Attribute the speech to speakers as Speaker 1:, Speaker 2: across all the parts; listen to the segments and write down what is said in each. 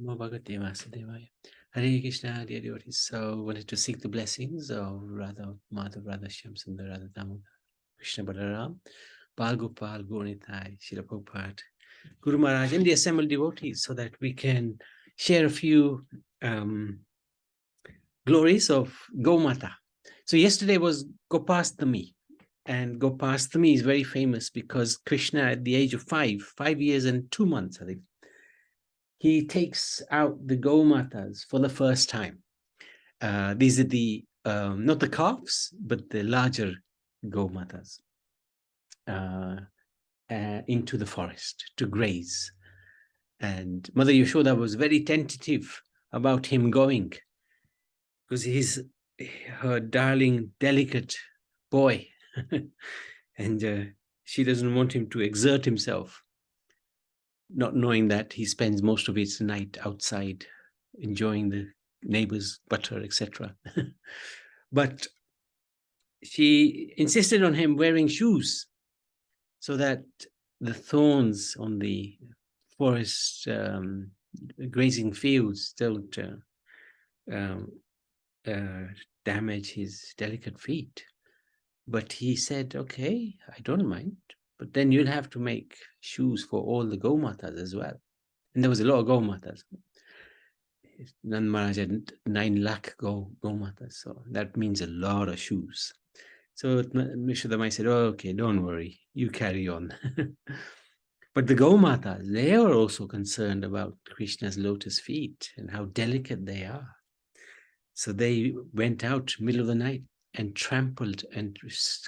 Speaker 1: Namo Bhagavate Vasudevaya. Hare Krishna, Hare devotees. So wanted to seek the blessings of Radha Madhav, Radha Shyam Sundar, Radha Damodar, Krishna Balaram, Bal Gopal, Gaunitai, Srila Prabhupada, Guru Maharaj, and the assembled devotees, so that we can share a few glories of Gaumata. So yesterday was Gopastami, and Gopastami is very famous because Krishna, at the age of 5 years and 2 months, I think, he takes out the Gaumatas for the first time. These are the, not the calves, but the larger Gaumatas into the forest to graze. And Mother Yashoda was very tentative about him going because he's her darling, delicate boy. And she doesn't want him to exert himself, not knowing that he spends most of his night outside enjoying the neighbor's butter, etc. But she insisted on him wearing shoes so that the thorns on the forest grazing fields don't damage his delicate feet. But he said, okay, I don't mind, but then you'll have to make shoes for all the Gaumatas as well. And there was a lot of Gaumatas. Nand Maharaj had 9 lakh Gaumatas, so that means a lot of shoes. So Mishodamai said, oh, okay, don't worry, you carry on. But the Gaumatas, they are also concerned about Krishna's lotus feet and how delicate they are. So they went out middle of the night and trampled and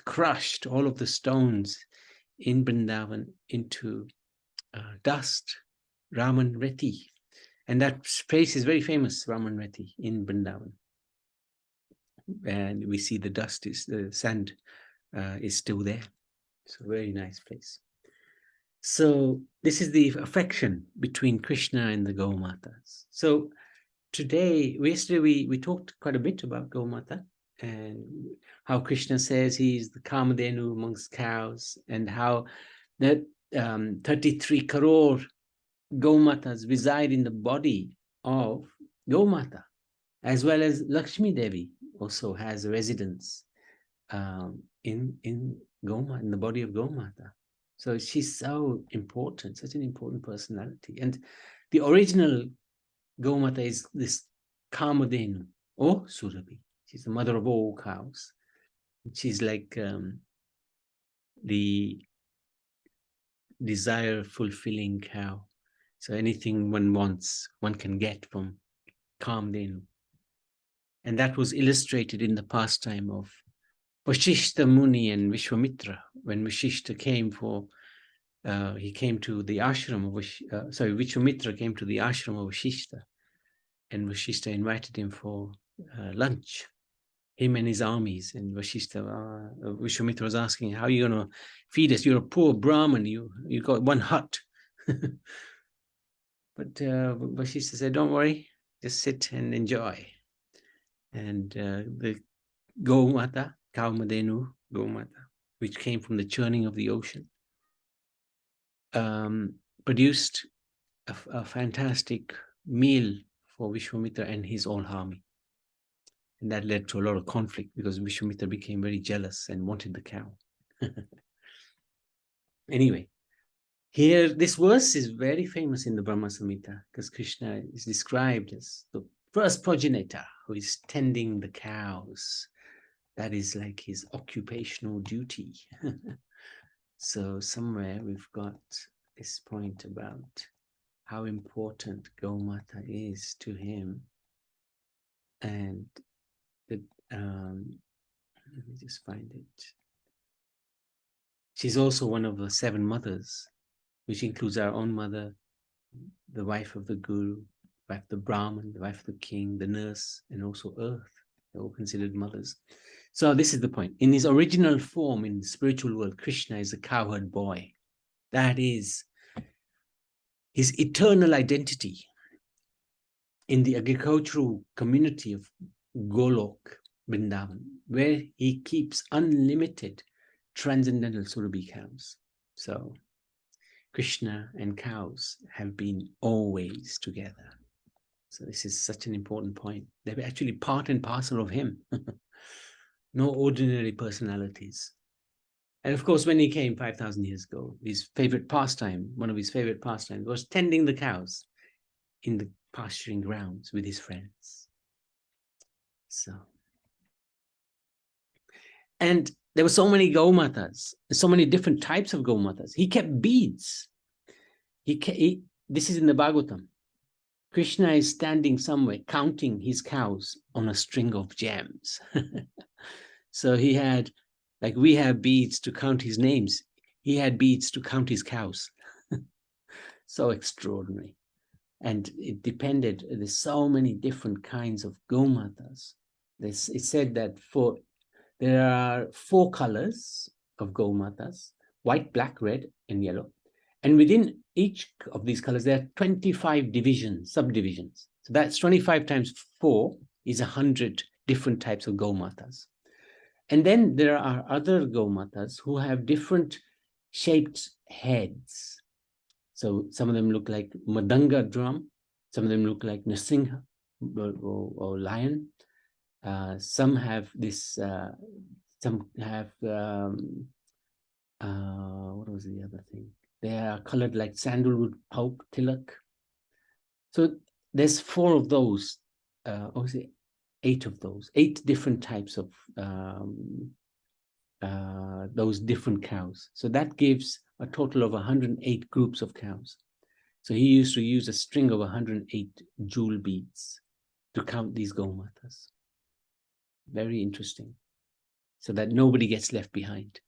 Speaker 1: crushed all of the stones in Vrindavan into dust, Raman Reti. And that place is very famous, Raman Reti, in Vrindavan. And we see the dust is, the sand is still there. So very nice place. So this is the affection between Krishna and the Gaumatas. So yesterday we talked quite a bit about Gaumata and how Krishna says he's the Kamadhenu amongst cows, and how that 33 crore Gaumatas reside in the body of Gaumata, as well as Lakshmi Devi also has a residence in Gaumata, in the body of Gaumata. So she's so important, such an important personality. And the original Gaumata is this Kamadhenu or Surabhi. She's the mother of all cows. She's like the desire-fulfilling cow. So anything one wants, one can get from Kamadhenu. And that was illustrated in the pastime of Vashishta Muni and Vishwamitra. When Vashishta came he came to the ashram of, Vishwamitra came to the ashram of Vashishta, and Vashishta invited him for lunch, him and his armies. And Vishwamitra was asking, how are you going to feed us? You're a poor Brahmin, you got one hut. But Vashishta said, don't worry, just sit and enjoy. And the Gaumata, Kaumadenu Gaumata, which came from the churning of the ocean, produced a fantastic meal for Vishwamitra and his own army. And that led to a lot of conflict because Vishwamitra became very jealous and wanted the cow. Anyway, here, this verse is very famous in the Brahma Samhita because Krishna is described as the first progenitor who is tending the cows. That is like his occupational duty. So somewhere we've got this point about how important Gaumata is to him. And let me just find it. She's also one of the 7 mothers, which includes our own mother, the wife of the guru, the wife of the Brahmin, the wife of the king, the nurse, and also earth. They're all considered mothers. So this is the point. In his original form in the spiritual world, Krishna is a cowherd boy. That is his eternal identity. In the agricultural community of Golok, Vrindavan, where he keeps unlimited transcendental Surabhi cows. So Krishna and cows have been always together. So this is such an important point. They were actually part and parcel of him. No ordinary personalities. And of course, when he came 5,000 years ago, his favorite pastime, one of his favorite pastimes, was tending the cows in the pasturing grounds with his friends. So, and there were so many Gaumatas, so many different types of Gaumatas. He kept beads. This is in the Bhagavatam. Krishna is standing somewhere counting his cows on a string of gems. So he had, like we have beads to count his names, he had beads to count his cows. So extraordinary. And it depended, there's so many different kinds of Gaumatas. It said that there are 4 colors of Gaumatas: white, black, red, and yellow. And within each of these colors, there are 25 divisions, subdivisions. So that's 25 times 4 is 100 different types of Gaumatas. And then there are other Gaumatas who have different shaped heads. So some of them look like Madanga drum, some of them look like Nrsimha or lion. Some have this, some have, what was the other thing? They are colored like sandalwood pulp, tilak. So there's 4 of those, obviously 8 of those, 8 different types of those different cows. So that gives a total of 108 groups of cows. So he used to use a string of 108 jewel beads to count these Gaumatas. Very interesting. So that nobody gets left behind.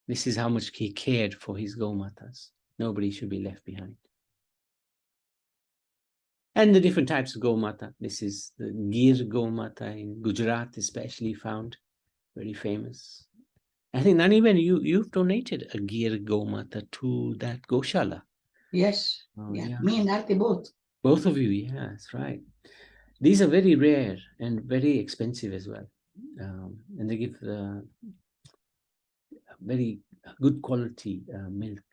Speaker 1: This is how much he cared for his Gaumatas. Nobody should be left behind. And the different types of Gaumata. This is the Gir Gaumata in Gujarat, especially found, very famous. I think, Naniben, you've donated a Gir Gaumata to that Goshala.
Speaker 2: Yes. Yeah. Me and Arti both.
Speaker 1: Both of you, yeah, that's right. These are very rare and very expensive as well. And they give very good quality milk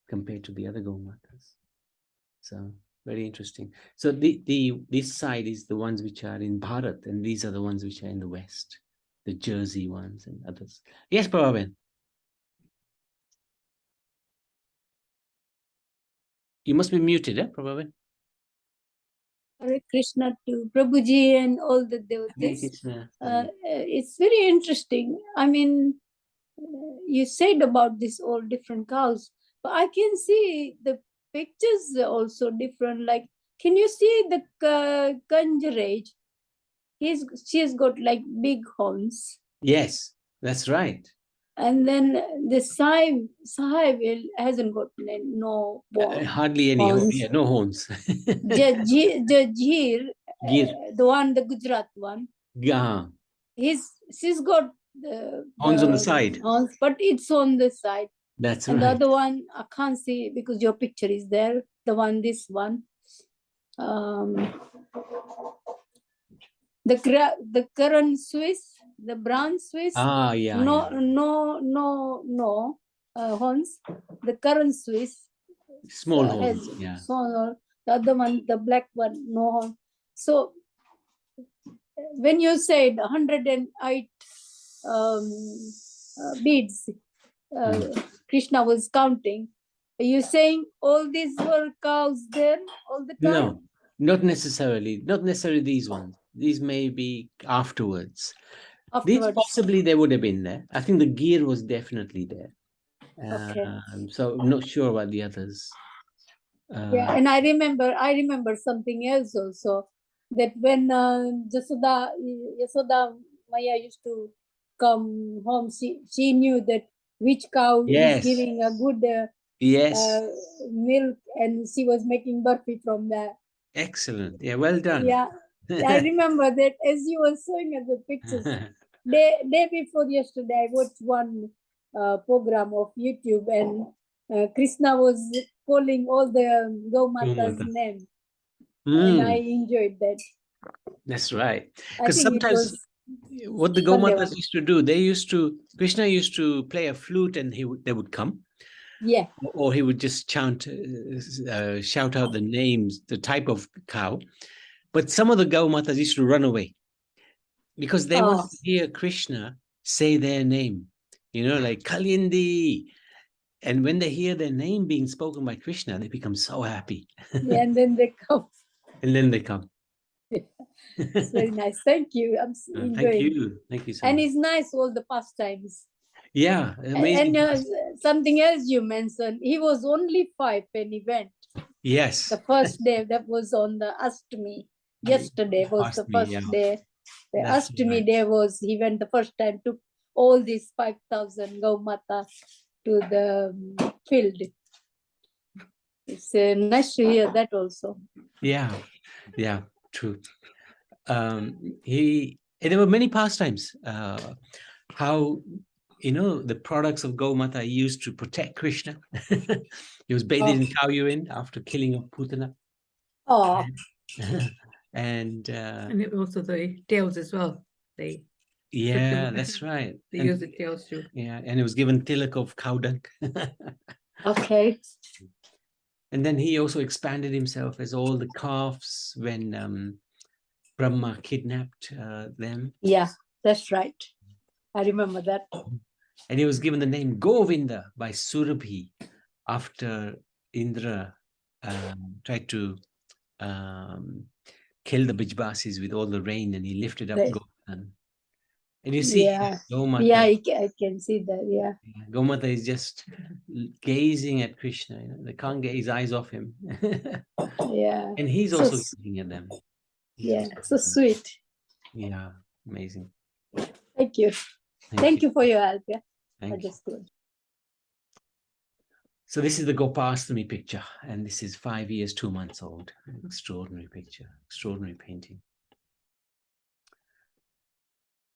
Speaker 1: compared to the other Gaumatas. So very interesting. So this side is the ones which are in Bharat, and these are the ones which are in the West, the Jersey ones and others. Yes, Prabhaben. You must be muted, eh, Prabhaben?
Speaker 3: Hare Krishna to Prabhuji and all the devotees. It's very interesting. I mean, you said about this all different cows, but I can see the pictures are also different. Like, can you see the Kanjaraj? She has got like big horns.
Speaker 1: Yes, that's right.
Speaker 3: And then the Sahib hasn't got no
Speaker 1: hardly any horns. Yeah, no horns.
Speaker 3: Jajir, the one, the Gujarat one.
Speaker 1: Yeah.
Speaker 3: She's got the
Speaker 1: horns on the side.
Speaker 3: Horns, but it's on the side.
Speaker 1: That's
Speaker 3: and
Speaker 1: right.
Speaker 3: And the other one, I can't see because your picture is there. The one, this one. The current Swiss, the brown Swiss.
Speaker 1: Yeah.
Speaker 3: No horns. The current Swiss.
Speaker 1: Small horns. Yeah.
Speaker 3: Small. The other one, the black one, no horn. So when you said 108 beads, Krishna was counting. Are you saying all these were cows there all the time?
Speaker 1: No, not necessarily. Not necessarily these ones. These may be afterwards. These possibly they would have been there. I think the gear was definitely there.
Speaker 3: Okay.
Speaker 1: So I'm not sure about the others.
Speaker 3: Yeah, and I remember something else also, that when Yasoda Maya used to come home, she knew that which cow is giving a good milk, and she was making burfi from that.
Speaker 1: Excellent. Yeah, well done.
Speaker 3: Yeah, I remember that as you were showing us the pictures. Day before yesterday, I watched one program of YouTube, and Krishna was calling all the Gaumata's name, and I enjoyed that.
Speaker 1: That's right.
Speaker 3: I
Speaker 1: Because
Speaker 3: think
Speaker 1: sometimes what the Gaumatas used to do, Krishna used to play a flute, and they would come.
Speaker 3: Yeah.
Speaker 1: Or he would just shout out the names, the type of cow. But some of the Gaumatas used to run away because they wanted
Speaker 3: Oh,
Speaker 1: to hear Krishna say their name, like Kalindi. And when they hear their name being spoken by Krishna, they become so happy.
Speaker 3: yeah, and then they come.
Speaker 1: And then they come.
Speaker 3: It's very nice. Thank you. I'm
Speaker 1: Thank
Speaker 3: enjoying.
Speaker 1: you. Thank you so
Speaker 3: And
Speaker 1: much.
Speaker 3: it's nice, all the pastimes.
Speaker 1: Yeah, amazing.
Speaker 3: And something else you mentioned, he was only 5 when he went.
Speaker 1: Yes.
Speaker 3: The first day, that was on the Astami. Yesterday was the
Speaker 1: Gopastami,
Speaker 3: first
Speaker 1: yeah.
Speaker 3: day. The
Speaker 1: That's
Speaker 3: Astami
Speaker 1: right.
Speaker 3: day was, he went the first time, took all these 5,000 Gaumata to the field. It's nice to hear that also.
Speaker 1: Yeah, true. There were many pastimes. How the products of Gaumata are used to protect Krishna. He was bathed in cow urine after killing of Putana.
Speaker 3: Oh,
Speaker 1: and
Speaker 4: it also the tails as well.
Speaker 1: yeah, that's right.
Speaker 4: They
Speaker 1: And
Speaker 4: use the tails too.
Speaker 1: yeah, and it was given tilak of cow dung.
Speaker 3: okay.
Speaker 1: And then he also expanded himself as all the calves when Brahma kidnapped them.
Speaker 3: Yeah, that's right. I remember that.
Speaker 1: And he was given the name Govinda by Surabhi after Indra tried to kill the Bijbasis with all the rain, and he lifted up Govardhan. And you see,
Speaker 3: Yeah,
Speaker 1: Gaumata,
Speaker 3: yeah, I can see that. Yeah,
Speaker 1: Gaumata is just gazing at Krishna. They can't get his eyes off him.
Speaker 3: yeah.
Speaker 1: And he's
Speaker 3: So
Speaker 1: also gazing at them.
Speaker 3: yeah, so sweet.
Speaker 1: Yeah, amazing.
Speaker 3: Thank you. Thank you for your help. Yeah,
Speaker 1: Thank you.
Speaker 3: just good.
Speaker 1: So this is the Gopastami picture, and this is 5 years, 2 months old. Extraordinary picture, extraordinary painting.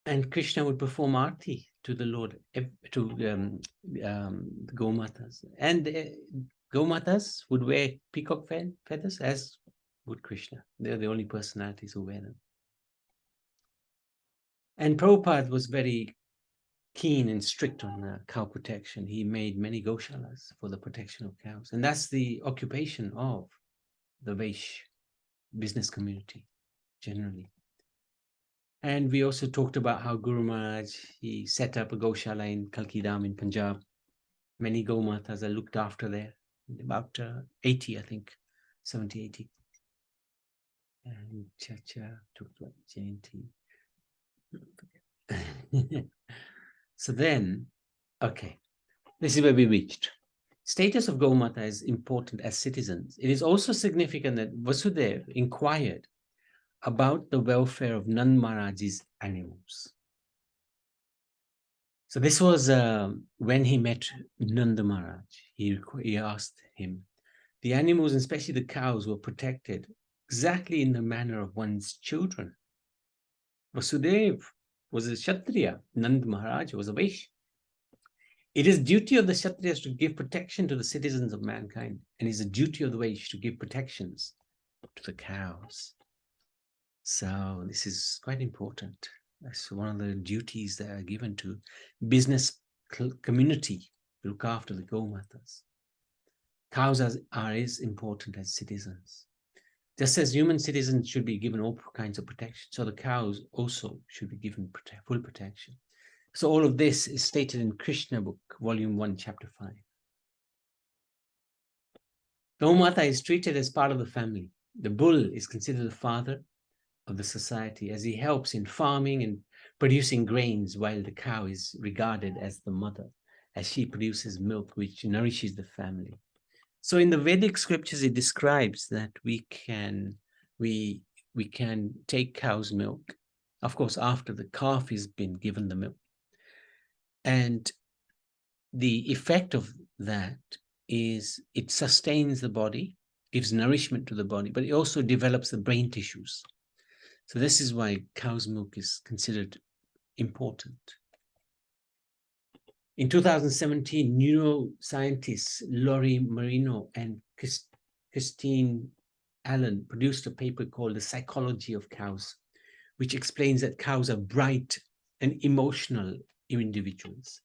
Speaker 1: And Krishna would perform arti to the Lord, to the Gaumatas. And Gaumatas would wear peacock feathers, as would Krishna. They're the only personalities who wear them. And Prabhupada was very keen and strict on cow protection. He made many goshalas for the protection of cows. And that's the occupation of the Vaish business community generally. And we also talked about how Guru Maharaj, he set up a Goshala in Kalkidam in Punjab. Many Gaumatas are looked after there, about 80, I think, 70, 80. And Chacha, Tukla, Jayanti. So then, okay, this is where we reached. Status of Gaumata is important as citizens. It is also significant that Vasudev inquired about the welfare of Nand Maharaj's animals. So this was when he met Nanda Maharaj. He asked him, the animals, and especially the cows, were protected exactly in the manner of one's children. Vasudev was a Kshatriya. Nanda Maharaj was a Vaishya. It is duty of the Kshatriyas to give protection to the citizens of mankind, and it is a duty of the Vaishya to give protections to the cows. So this is quite important. That's one of the duties that are given to business community to look after the Gaumatas. Cows are as important as citizens. Just as human citizens should be given all kinds of protection, so the cows also should be given full protection. So all of this is stated in Krishna book, volume 1, chapter 5. Gaumata is treated as part of the family. The bull is considered the father of the society, as he helps in farming and producing grains, while the cow is regarded as the mother, as she produces milk which nourishes the family. So in the Vedic scriptures, it describes that we can take cow's milk, of course, after the calf has been given the milk. And the effect of that is it sustains the body, gives nourishment to the body, but it also develops the brain tissues. So this is why cow's milk is considered important. In 2017, neuroscientists Laurie Marino and Christine Allen produced a paper called The Psychology of Cows, which explains that cows are bright and emotional individuals.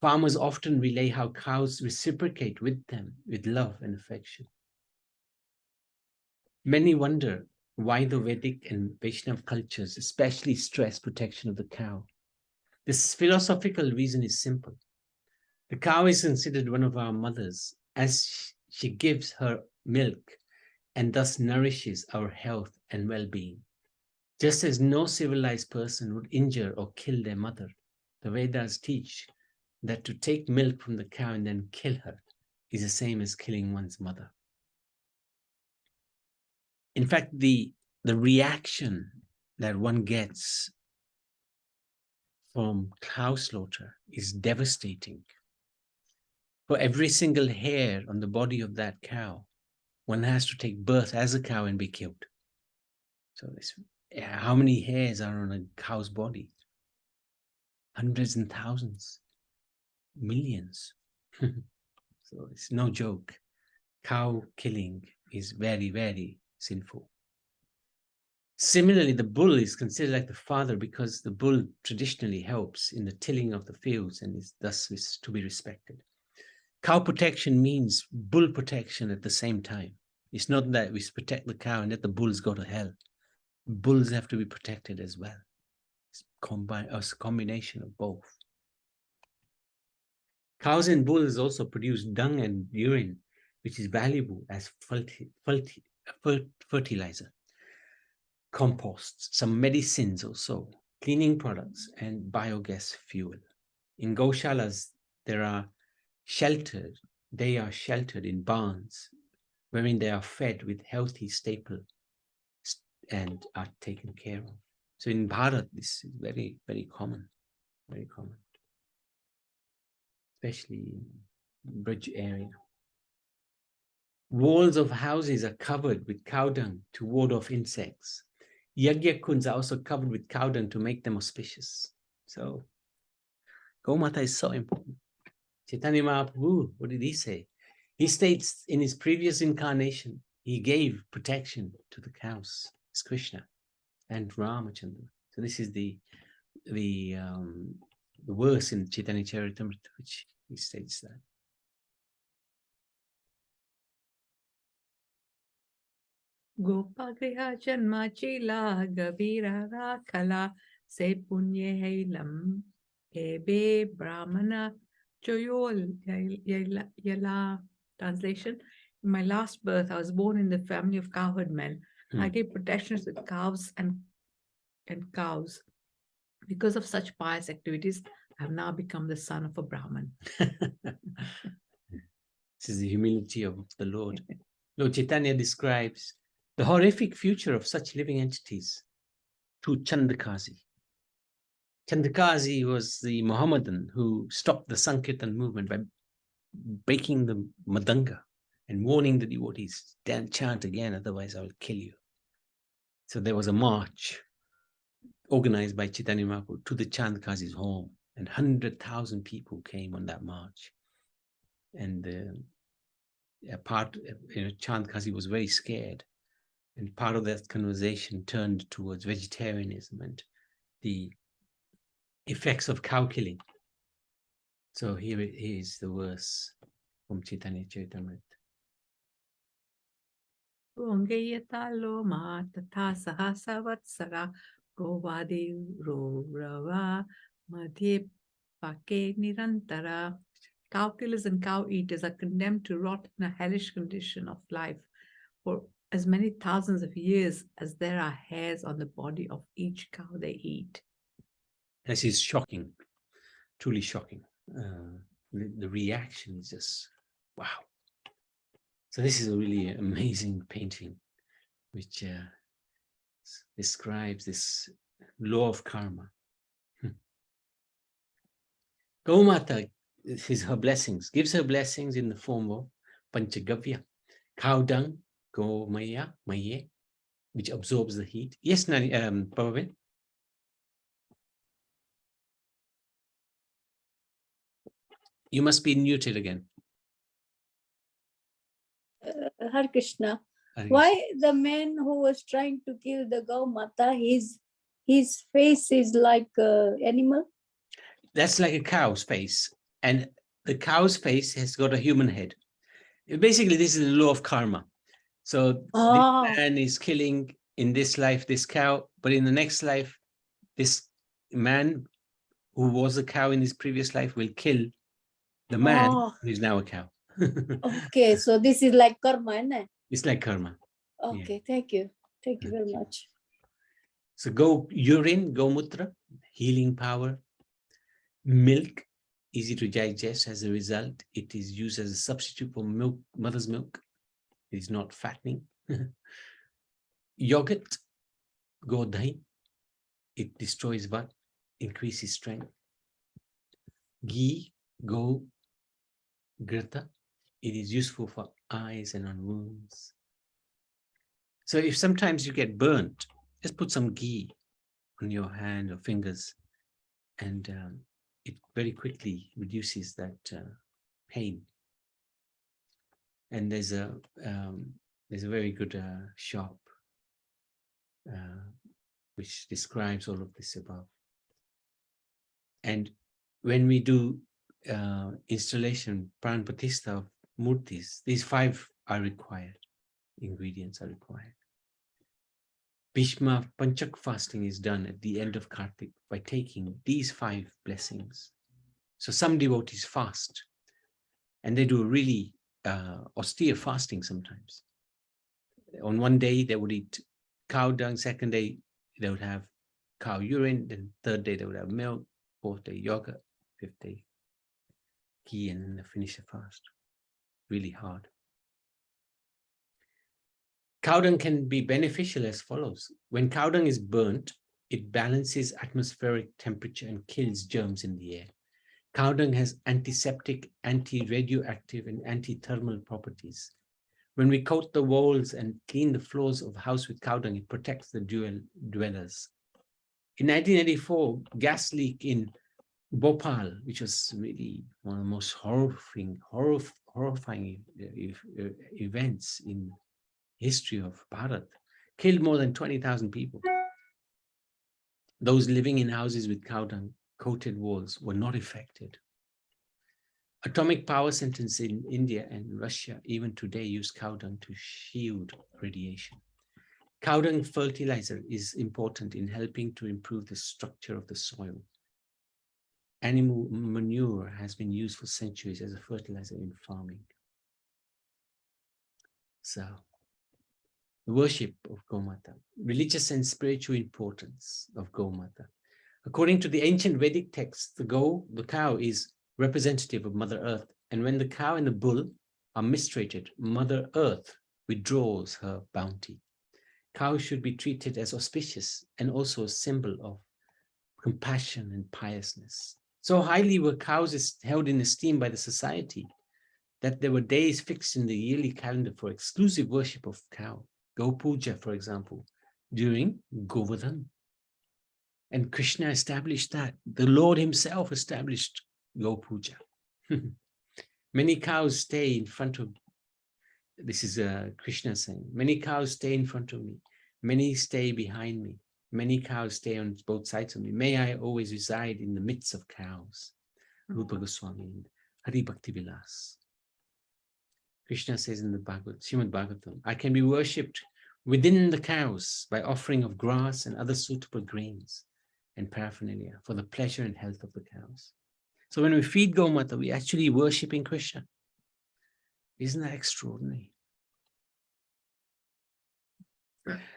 Speaker 1: Farmers often relay how cows reciprocate with them with love and affection. Many wonder why the Vedic and Vaishnav cultures especially stress protection of the cow. This philosophical reason is simple. The cow is considered one of our mothers, as she gives her milk and thus nourishes our health and well-being. Just as no civilized person would injure or kill their mother, the Vedas teach that to take milk from the cow and then kill her is the same as killing one's mother. In fact, the reaction that one gets from cow slaughter is devastating. For every single hair on the body of that cow, one has to take birth as a cow and be killed. So how many hairs are on a cow's body? Hundreds and thousands, millions. So it's no joke. Cow killing is very, very sinful. Similarly, the bull is considered like the father because the bull traditionally helps in the tilling of the fields and is thus to be respected. Cow protection means bull protection at the same time. It's not that we protect the cow and let the bulls go to hell. Bulls have to be protected as well. It's a combination of both. Cows and bulls also produce dung and urine, which is valuable as fertilizer, composts, some medicines also, cleaning products, and biogas fuel. In Gaushalas, they are sheltered in barns, wherein they are fed with healthy staple and are taken care of. So in Bharat, this is very, very common, especially in Braj area. Walls of houses are covered with cow dung to ward off insects. Yagya kunds are also covered with cow dung to make them auspicious. So Gaumata is so important. Chaitanya Mahaprabhu, what did he say? He states in his previous incarnation, he gave protection to the cows. It's Krishna and Ramachandra. So this is the verse in Chaitanya Charitamrita, which he states that.
Speaker 4: Gopagriha Janma Chila Gavira Rakala Se Punye Heilam Ebe Brahmana Joyol Yala. Translation: in my last birth, I was born in the family of cowherd men. I gave protections with calves and cows. Because of such pious activities, I have now become the son of a Brahmin.
Speaker 1: This is the humility of the Lord. Lord Chaitanya describes the horrific future of such living entities to Chandakazi. Chandakazi was the Mohammedan who stopped the Sankirtan movement by breaking the Madanga and warning the devotees, don't chant again, otherwise I will kill you. So there was a march organized by Chaitanya Mahaprabhu to the Chandakazi's home, and 100,000 people came on that march. And Chandakazi was very scared. And part of that conversation turned towards vegetarianism and the effects of cow killing. So here it is, the verse from Chaitanya Charitamrita.
Speaker 4: Gongeyata loma tatha sahasa vatsara govadi rava madhye pake nirantara. Cow killers and cow eaters are condemned to rot in a hellish condition of life for as many thousands of years as there are hairs on the body of each cow they eat.
Speaker 1: This is shocking, truly shocking. The reaction is just, wow. So this is a really amazing painting, which describes this law of karma. Gaumata is her blessings, gives her blessings in the form of Panchagavya, Cow Dung, Gomaya, Maye, which absorbs the heat. Yes, Nani, Pavavin? You must be muted again.
Speaker 3: Hare Krishna.
Speaker 1: Hare
Speaker 3: Why
Speaker 1: Krishna.
Speaker 3: the man who was trying to kill the Gaumata, his face is like animal?
Speaker 1: That's like a cow's face, and the cow's face has got a human head. Basically, this is the law of karma. So this man is killing in this life, this cow, but in the next life, this man who was a cow in his previous life will kill the man who is now a cow.
Speaker 3: Okay, so this is like karma, isn't it?
Speaker 1: It's like karma.
Speaker 3: Okay, thank you. Thank you very much.
Speaker 1: So urine, Gaumata, healing power. Milk, easy to digest. As a result, it is used as a substitute for milk, mother's milk. It is not fattening. Yogurt, Dahi, it destroys what? Increases strength. Ghee, Grata, it is useful for eyes and on wounds. So if sometimes you get burnt, just put some ghee on your hand or fingers, and it very quickly reduces that pain. And there's a very good shop which describes all of this above. And when we do installation, pran pratishtha of murtis, these 5 are required. Ingredients are required. Bhishma Panchak fasting is done at the end of Kartik by taking these 5 blessings. So some devotees fast, and they do a really austere fasting sometimes. On one day, they would eat cow dung. Second day, they would have cow urine. Then third day, they would have milk. Fourth day, yogurt. Fifth day, ghee, and then they finish the fast. Really hard. Cow dung can be beneficial as follows. When cow dung is burnt, it balances atmospheric temperature and kills germs in the air. Cow dung has antiseptic, anti-radioactive, and anti-thermal properties. When we coat the walls and clean the floors of the house with cow dung, it protects the dwellers. In 1984, gas leak in Bhopal, which was really one of the most horrifying events in history of Bharat, killed more than 20,000 people. Those living in houses with cow dung coated walls were not affected. Atomic power centers in India and Russia even today use cow dung to shield radiation. Cow dung fertilizer is important in helping to improve the structure of the soil. Animal manure has been used for centuries as a fertilizer in farming. So, the worship of Gaumata, religious and spiritual importance of Gaumata. According to the ancient Vedic texts, the cow is representative of Mother Earth. And when the cow and the bull are mistreated, Mother Earth withdraws her bounty. Cows should be treated as auspicious and also a symbol of compassion and piousness. So highly were cows held in esteem by the society that there were days fixed in the yearly calendar for exclusive worship of cow. Go Puja, for example, during Govardhan. And Krishna established that. The Lord himself established Go Puja. Many cows stay in front of, this is Krishna saying, many cows stay in front of me. Many stay behind me. Many cows stay on both sides of me. May I always reside in the midst of cows. Rupa Goswami and Hari Bhakti Vilas. Krishna says in the Srimad Bhagavatam, I can be worshipped within the cows by offering of grass and other suitable grains and paraphernalia for the pleasure and health of the cows. So when we feed Gaumata, we actually worshipping Krishna. Isn't that extraordinary?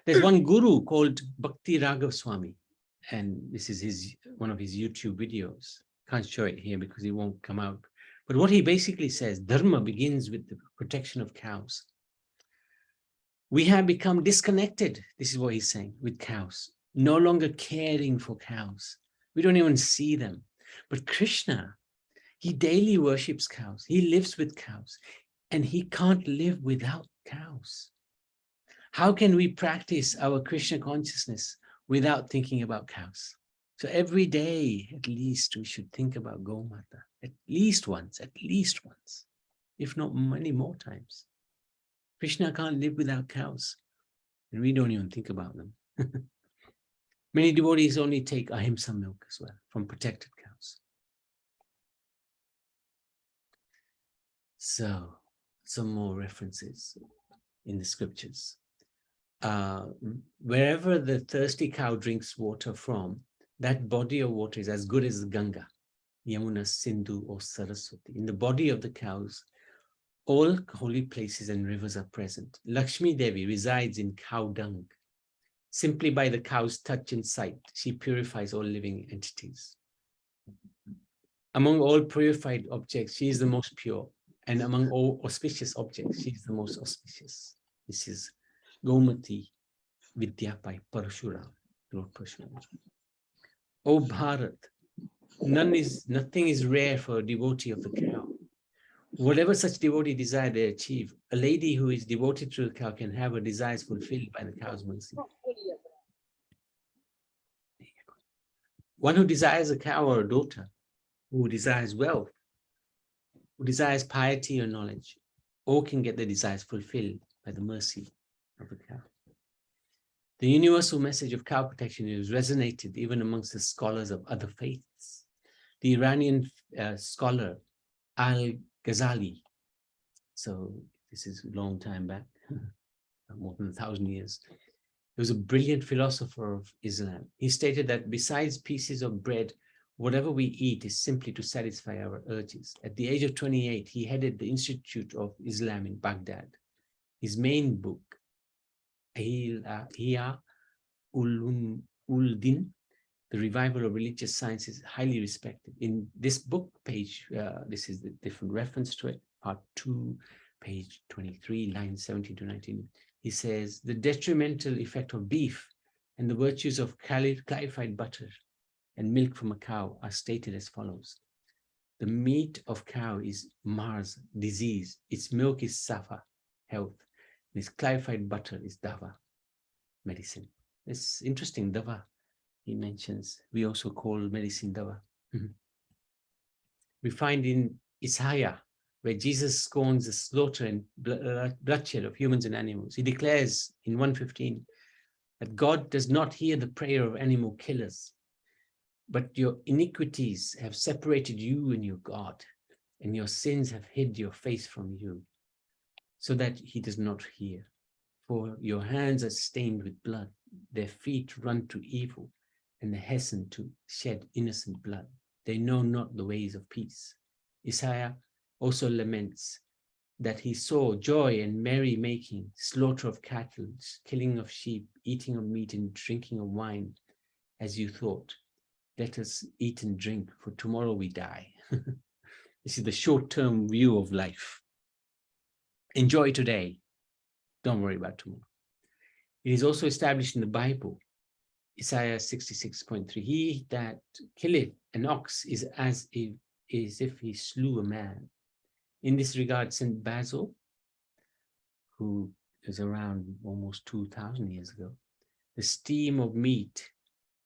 Speaker 1: There's one guru called Bhakti Raghav Swami, and this is one of his YouTube videos. Can't show it here because it won't come out. But what he basically says, dharma begins with the protection of cows. We have become disconnected, this is what he's saying, with cows, no longer caring for cows. We don't even see them. But Krishna, he daily worships cows. He lives with cows, and he can't live without cows. How can we practice our Krishna consciousness without thinking about cows? So every day, at least, we should think about Gaumata, at least once, if not many more times. Krishna can't live without cows, and we don't even think about them. Many devotees only take ahimsa milk as well from protected cows. So, some more references in the scriptures. wherever the thirsty cow drinks water from, that body of water is as good as Ganga, Yamuna, Sindhu, or Saraswati. In the body of the cows, all holy places and rivers are present. Lakshmi Devi resides in cow dung. Simply by the cow's touch and sight, she purifies all living entities. Among all purified objects, she is the most pure. And among all auspicious objects, she is the most auspicious. This is Gaumati Vidyapai Parashura, Lord Parashura. O Bharat, nothing is rare for a devotee of the cow. Whatever such devotee desire, they achieve. A lady who is devoted to the cow can have her desires fulfilled by the cow's mercy. One who desires a cow or a daughter, who desires wealth, who desires piety or knowledge, all can get their desires fulfilled by the mercy of the cow. The universal message of cow protection is resonated even amongst the scholars of other faiths. The Iranian scholar Al-Ghazali, so this is a long time back, more than 1,000 years, he was a brilliant philosopher of Islam. He stated that besides pieces of bread, whatever we eat is simply to satisfy our urges. At the age of 28, he headed the Institute of Islam in Baghdad. His main book, Ihya Ul-Din, The Revival of Religious Science, is highly respected. In this book page, this is the different reference to it, part 2, page 23, lines 17 to 19. He says, the detrimental effect of beef and the virtues of clarified butter and milk from a cow are stated as follows. The meat of cow is Mars, disease. Its milk is Safa, health. And its clarified butter is Dava, medicine. It's interesting, Dava, he mentions. We also call medicine Dava. We find in Isaiah, where Jesus scorns the slaughter and bloodshed of humans and animals. He declares in 1:15 that God does not hear the prayer of animal killers, but your iniquities have separated you and your God, and your sins have hid your face from you, so that he does not hear. For your hands are stained with blood, their feet run to evil, and they hasten to shed innocent blood. They know not the ways of peace. Isaiah also laments that he saw joy and merry-making, slaughter of cattle, killing of sheep, eating of meat and drinking of wine, as you thought. Let us eat and drink, for tomorrow we die. This is the short-term view of life. Enjoy today. Don't worry about tomorrow. It is also established in the Bible, Isaiah 66:3. He that killeth an ox is as if he slew a man. In this regard, St. Basil, who is around almost 2,000 years ago, the steam of meat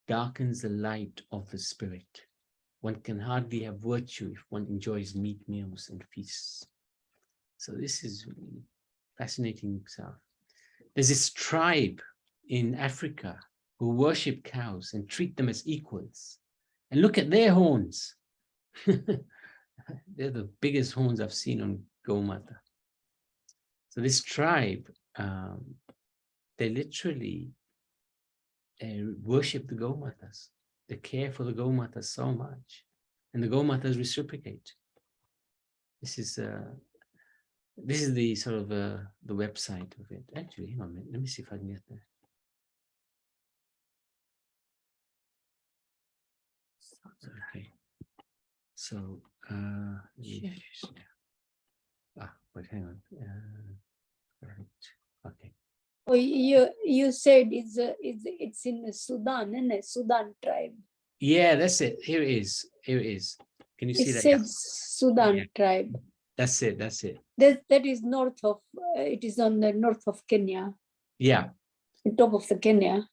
Speaker 1: darkens the light of the spirit. One can hardly have virtue if one enjoys meat meals and feasts. So this is really fascinating stuff. There's this tribe in Africa who worship cows and treat them as equals. And look at their horns. They're the biggest horns I've seen on Gaumata. So this tribe, they literally worship the Gaumatas. They care for the Gaumatas so much. And the Gaumatas reciprocate. This is the sort of the website of it. Actually, hang on a minute. Let me see if I can get there. Okay. So, wait, hang on. Right. Okay.
Speaker 3: Oh, you said it's in Sudan, isn't it? Sudan tribe.
Speaker 1: Yeah, that's it. Here it is. Here it is. Can you see
Speaker 3: It
Speaker 1: that?
Speaker 3: says Sudan
Speaker 1: Yeah.
Speaker 3: tribe.
Speaker 1: That's it. That's it.
Speaker 3: That is north of. It is on the north of Kenya.
Speaker 1: Yeah.
Speaker 3: On top of the Kenya.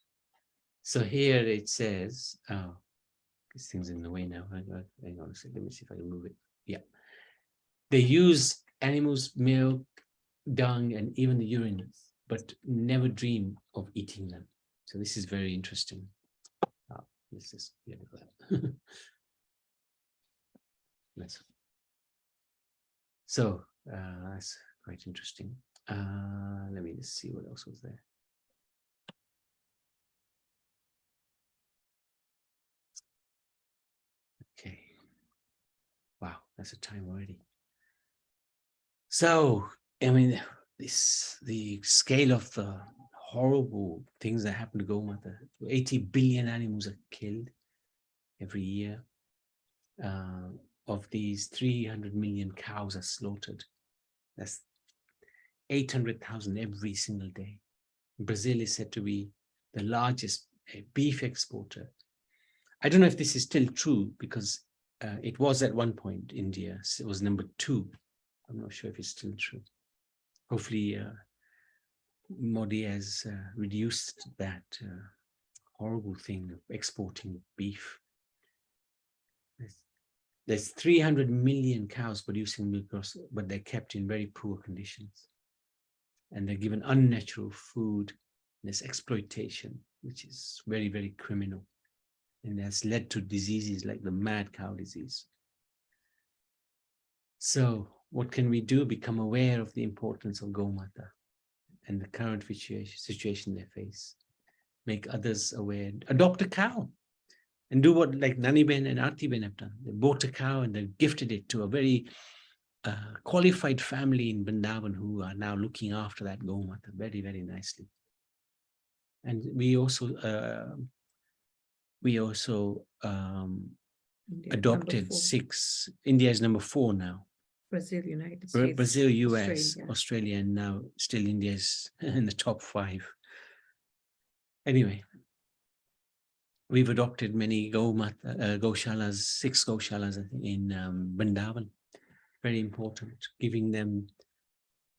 Speaker 1: So here it says, oh, this thing's in the way now. Hang on a second. Let me see if I can move it. Yeah. They use animals' milk, dung, and even the urine, but never dream of eating them. So this is very interesting. Let's just get that. So that's quite interesting. Let me just see what else was there. That's a time already. So, I mean, the scale of the horrible things that happen to Gaumata. 80 billion animals are killed every year. Of these, 300 million cows are slaughtered. That's 800,000 every single day. Brazil is said to be the largest beef exporter. I don't know if this is still true, because it was at one point, India, it was number 2. I'm not sure if it's still true. Hopefully Modi has reduced that horrible thing of exporting beef. There's 300 million cows producing milk, but they're kept in very poor conditions. And they're given unnatural food. There's exploitation, which is very, very criminal. And has led to diseases like the mad cow disease. So what can we do? Become aware of the importance of Gaumata and the current situation they face. Make others aware. Adopt a cow. And do what like Nani Ben and Aarti Ben have done. They bought a cow and they gifted it to a very qualified family in Vrindavan who are now looking after that Gaumata very, very nicely. And we also adopted 6. India is number 4 now.
Speaker 4: Brazil, United States,
Speaker 1: Brazil, US, Australia, and now still India is in the top 5. Anyway, we've adopted many Gaushalas, 6 Gaushalas in Vrindavan. Very important, giving them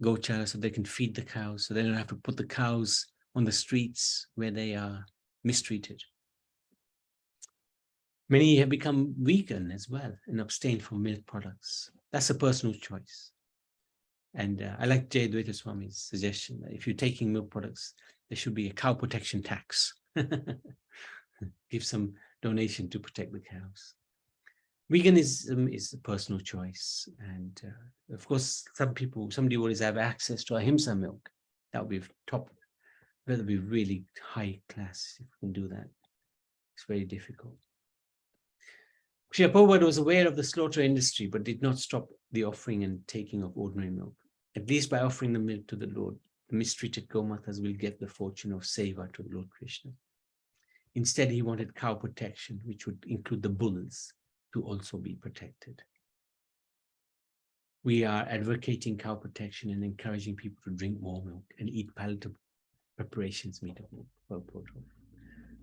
Speaker 1: Gauchala so they can feed the cows, so they don't have to put the cows on the streets where they are mistreated. Many have become vegan as well and abstain from milk products. That's a personal choice. And I like Jay Advaita Swami's suggestion that if you're taking milk products, there should be a cow protection tax. Give some donation to protect the cows. Veganism is a personal choice. And of course, somebody always have access to ahimsa milk. That would be top, that would be really high class if we can do that. It's very difficult. Srila Prabhupada was aware of the slaughter industry, but did not stop the offering and taking of ordinary milk. At least by offering the milk to the Lord, the mistreated Gaumatas will get the fortune of seva to Lord Krishna. Instead, he wanted cow protection, which would include the bulls, to also be protected. We are advocating cow protection and encouraging people to drink more milk and eat palatable preparations made of milk.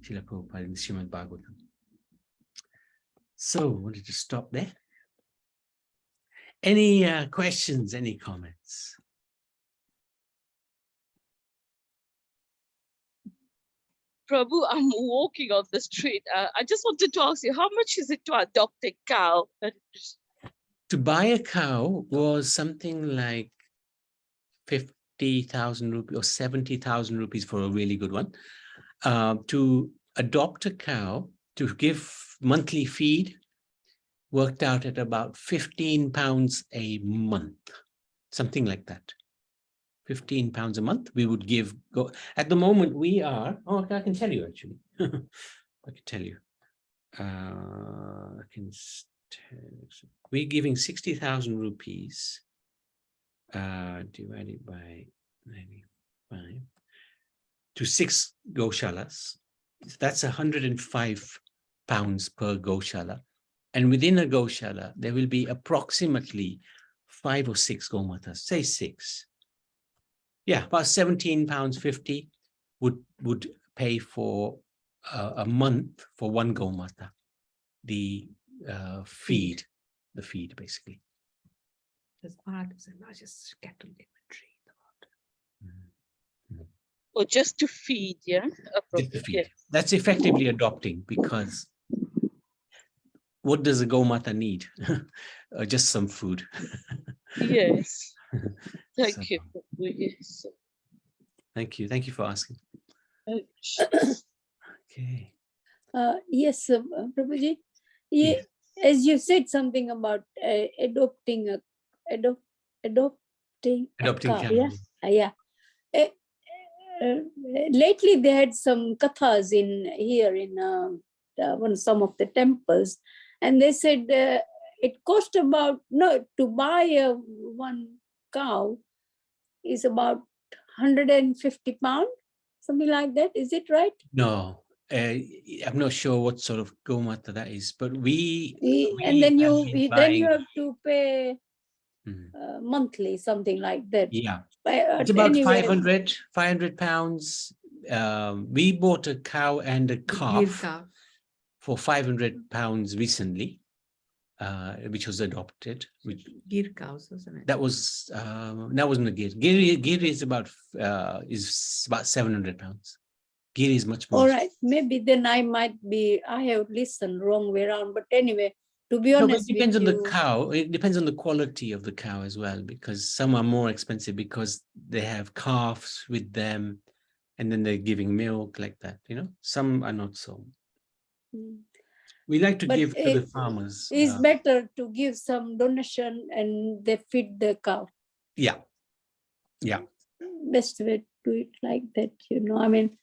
Speaker 1: Srila Prabhupada in Srimad Bhagavatam. So, I wanted to stop there. Any questions, any comments?
Speaker 5: Prabhu, I'm walking on the street. I just wanted to ask you, how much is it to adopt a cow?
Speaker 1: To buy a cow was something like 50,000 rupees or 70,000 rupees for a really good one. To adopt a cow, to give monthly feed, worked out at about £15 a month, something like that. £15 a month we would give. At the moment we are, I can tell you actually. I can tell you. We're giving 60,000 rupees divided by 95 to 6 Gaushalas. That's £105 per Gaushala. And within a Gaushala, there will be approximately 5 or 6 Gaumatas, say 6. Yeah, about £17.50 would pay for a month for one Gaumata, the feed basically.
Speaker 4: That's part of the largest cattle inventory in the world.
Speaker 5: Or just to feed, yeah?
Speaker 1: Just to feed.
Speaker 5: Yes.
Speaker 1: That's effectively adopting, because what does a Gaumata need? Just some food.
Speaker 5: Yes. Thank
Speaker 1: So,
Speaker 5: you. Yes.
Speaker 1: Thank you. Thank you for asking. Okay.
Speaker 3: Yes, Prabhuji.
Speaker 1: Yes.
Speaker 3: As you said something about adopting a cow. Yeah. Lately, they had some kathas in some of the temples, and they said it cost about, no, to buy one cow is about 150 pounds, something like that. Is it right?
Speaker 1: No, I'm not sure what sort of Gaumata that is, but
Speaker 3: And then you
Speaker 1: buy,
Speaker 3: have to pay monthly, something like that.
Speaker 1: yeah,
Speaker 3: But
Speaker 1: it's about
Speaker 3: anyway,
Speaker 1: 500 pounds. We bought a cow and a calf
Speaker 4: Girka.
Speaker 1: for 500 pounds recently, which was adopted.
Speaker 4: Gir cows, wasn't it?
Speaker 1: That wasn't a gir. Gir is about 700 pounds. Gir is much more.
Speaker 3: all right, maybe then I have listened wrong way around. But anyway, to be honest,
Speaker 1: it depends on the cow. It depends on the quality of the cow as well, because some are more expensive because they have calves with them, and then they're giving milk like that. Some are not so. We like to give to the farmers.
Speaker 3: It's better to give some donation and they feed the cow.
Speaker 1: Yeah.
Speaker 3: Best way to do it like that. I mean,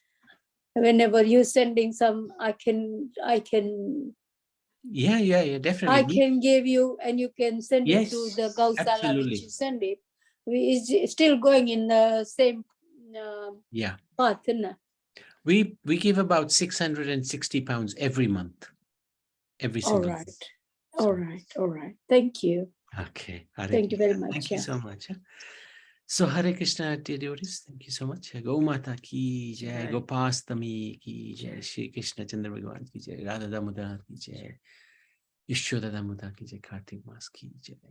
Speaker 3: whenever you're sending some, I can.
Speaker 1: Yeah, definitely.
Speaker 3: I can give you, and you can send it to the Gausala,
Speaker 1: absolutely.
Speaker 3: which you send it. It's still going in the same path, isn't it?
Speaker 1: We give about 660 pounds every month. Every single month.
Speaker 3: All right. Thank you.
Speaker 1: Okay.
Speaker 3: Thank you very much.
Speaker 1: Thank you so much. So Hare Krishna, dear devotees, thank you so much. Gaumata ki jai, Gopastami ki jai, Shri Krishna Chandra Bhagavan ki jai, Radha Damodar ki jai, Yashoda Damodar ki jai, Kartik Mas ki jai.